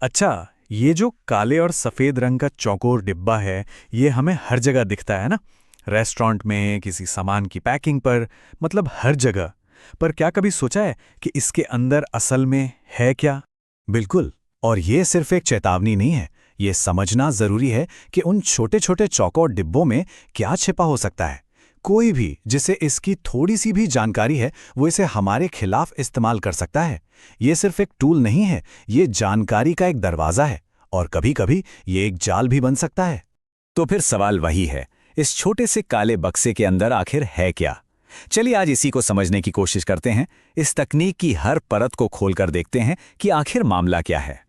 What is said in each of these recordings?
अच्छा, ये जो काले और सफ़ेद रंग का चौकोर डिब्बा है, ये हमें हर जगह दिखता है ना? रेस्टोरेंट में, किसी सामान की पैकिंग पर, मतलब हर जगह। पर क्या कभी सोचा है कि इसके अंदर असल में है क्या? बिल्कुल। और ये सिर्फ एक चेतावनी नहीं है। ये समझना जरूरी है कि उन छोटे छोटे चौकोर डिब्बों में क्या छिपा हो सकता है। कोई भी जिसे इसकी थोड़ी सी भी जानकारी है, वो इसे हमारे खिलाफ इस्तेमाल कर सकता है। ये सिर्फ एक टूल नहीं है, ये जानकारी का एक दरवाज़ा है। और कभी कभी ये एक जाल भी बन सकता है। तो फिर सवाल वही है, इस छोटे से काले बक्से के अंदर आखिर है क्या? चलिए आज इसी को समझने की कोशिश करते हैं। इस तकनीक की हर परत को खोलकर देखते हैं कि आखिर मामला क्या है।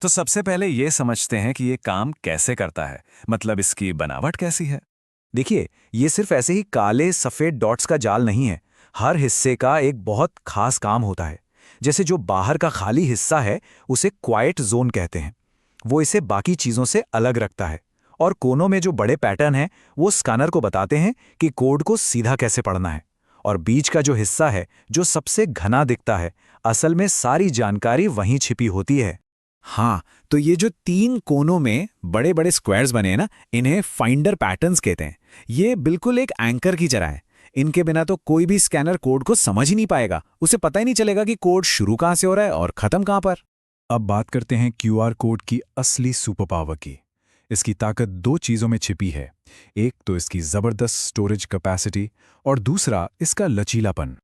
तो सबसे पहले ये समझते हैं कि ये काम कैसे करता है, मतलब इसकी बनावट कैसी है। देखिए, ये सिर्फ ऐसे ही काले सफ़ेद डॉट्स का जाल नहीं है। हर हिस्से का एक बहुत खास काम होता है। जैसे जो बाहर का खाली हिस्सा है, उसे क्वाइट जोन कहते हैं। वो इसे बाकी चीज़ों से अलग रखता है। और कोनों में जो बड़े पैटर्न हैं, वो स्कैनर को बताते हैं कि कोड को सीधा कैसे पढ़ना है। और बीच का जो हिस्सा है, जो सबसे घना दिखता है, असल में सारी जानकारी वहीं छिपी होती है। हाँ, तो ये जो 3 कोनों में बड़े बड़े स्क्वायर्स बने हैं ना, इन्हें फाइंडर पैटर्न्स कहते हैं। ये बिल्कुल एक एंकर की तरह है। इनके बिना तो कोई भी स्कैनर कोड को समझ ही नहीं पाएगा। उसे पता ही नहीं चलेगा कि कोड शुरू कहाँ से हो रहा है और खत्म कहाँ पर। अब बात करते हैं क्यूआर कोड की असली सुपर पावर की। इसकी ताकत दो चीज़ों में छिपी है। एक तो इसकी ज़बरदस्त स्टोरेज कैपेसिटी और दूसरा इसका लचीलापन।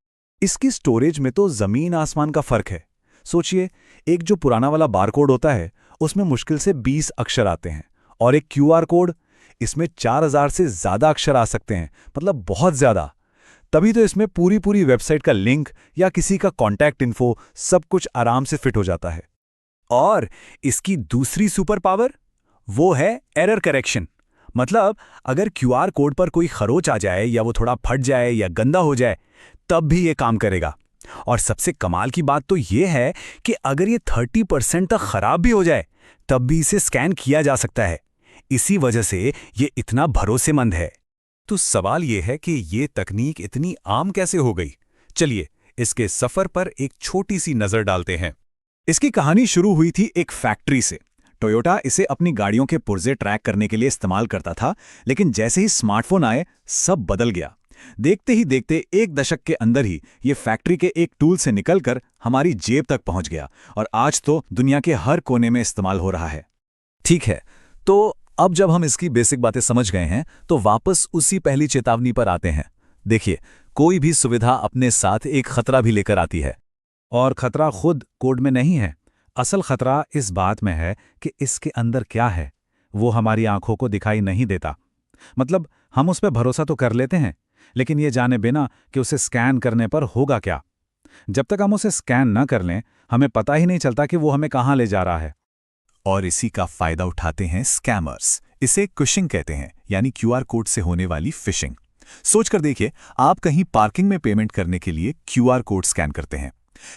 इसकी स्टोरेज में तो ज़मीन आसमान का फ़र्क है। सोचिए, एक जो पुराना वाला बारकोड होता है, उसमें मुश्किल से 20 अक्षर आते हैं, और एक क्यूआर कोड, इसमें 4000 से ज़्यादा अक्षर आ सकते हैं, मतलब बहुत ज़्यादा। तभी तो इसमें पूरी पूरी वेबसाइट का लिंक या किसी का कॉन्टैक्ट इन्फो सब कुछ आराम से फिट हो जाता है। और इसकी दूसरी सुपर पावर, वो है एरर करेक्शन। मतलब अगर क्यूआर कोड पर कोई खरोच आ जाए या वो थोड़ा फट जाए या गंदा हो जाए, तब भी ये काम करेगा। और सबसे कमाल की बात तो ये है कि अगर ये 30% तक खराब भी हो जाए, तब भी इसे स्कैन किया जा सकता है। इसी वजह से ये इतना भरोसेमंद है। तो सवाल ये है कि ये तकनीक इतनी आम कैसे हो गई? चलिए, इसके सफ़र पर एक छोटी सी नज़र डालते हैं। इसकी कहानी शुरू हुई थी एक फैक्ट्री से। टोयोटा इसे अपनी गाड़ियों के पुर्जे ट्रैक करने के लिए इस्तेमाल करता था, लेकिन जैसे ही स्मार्टफोन आए, सब बदल गया। देखते ही देखते एक दशक के अंदर ही ये फैक्ट्री के एक टूल से निकलकर हमारी जेब तक पहुंच गया, और आज तो दुनिया के हर कोने में इस्तेमाल हो रहा है। ठीक है, तो अब जब हम इसकी बेसिक बातें समझ गए हैं, तो वापस उसी पहली चेतावनी पर आते हैं। देखिए, कोई भी सुविधा अपने साथ एक खतरा भी लेकर आती है। और खतरा खुद कोड में नहीं है। असल खतरा इस बात में है कि इसके अंदर क्या है, वो हमारी आंखों को दिखाई नहीं देता। मतलब हम उस पर भरोसा तो कर लेते हैं, लेकिन ये जाने बिना कि उसे स्कैन करने पर होगा क्या। जब तक हम उसे स्कैन न कर लें, हमें पता ही नहीं चलता कि वो हमें कहाँ ले जा रहा है। और इसी का फायदा उठाते हैं स्कैमर्स। इसे फिशिंग कहते हैं, यानी क्यूआर कोड से होने वाली फिशिंग। सोचकर देखिए, आप कहीं पार्किंग में पेमेंट करने के लिए क्यूआर कोड स्कैन करते हैं,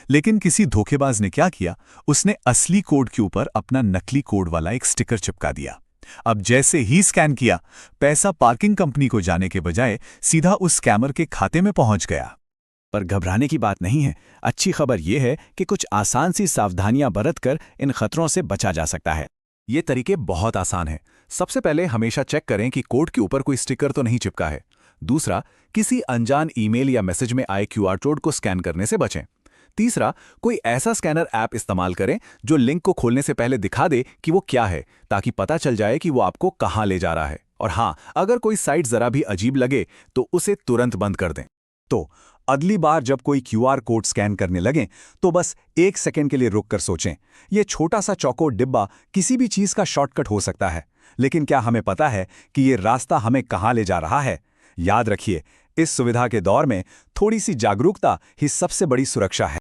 लेकिन किसी धोखेबाज ने क्या किया, उसने असली कोड के ऊपर अपना नकली कोड वाला एक स्टिकर चिपका दिया। अब जैसे ही स्कैन किया, पैसा पार्किंग कंपनी को जाने के बजाय सीधा उस स्कैमर के खाते में पहुंच गया। पर घबराने की बात नहीं है। अच्छी खबर यह है कि कुछ आसान सी सावधानियां बरतकर इन खतरों से बचा जा सकता है। ये तरीके बहुत आसान हैं। सबसे पहले हमेशा चेक करें कि कोड के ऊपर कोई स्टिकर तो नहीं चिपका है। दूसरा, किसी अनजान ईमेल या मैसेज में आए क्यूआर कोड को स्कैन करने से बचें। तीसरा, कोई ऐसा स्कैनर ऐप इस्तेमाल करें जो लिंक को खोलने से पहले दिखा दे कि वो क्या है, ताकि पता चल जाए कि वो आपको कहाँ ले जा रहा है। और हाँ, अगर कोई साइट जरा भी अजीब लगे तो उसे तुरंत बंद कर दें। तो अगली बार जब कोई क्यूआर कोड स्कैन करने लगे, तो बस 1 सेकंड के लिए रुककर सोचें। ये छोटा सा चौकोर डिब्बा किसी भी चीज का शॉर्टकट हो सकता है, लेकिन क्या हमें पता है कि ये रास्ता हमें कहाँ ले जा रहा है? याद रखिए, इस सुविधा के दौर में थोड़ी सी जागरूकता ही सबसे बड़ी सुरक्षा है।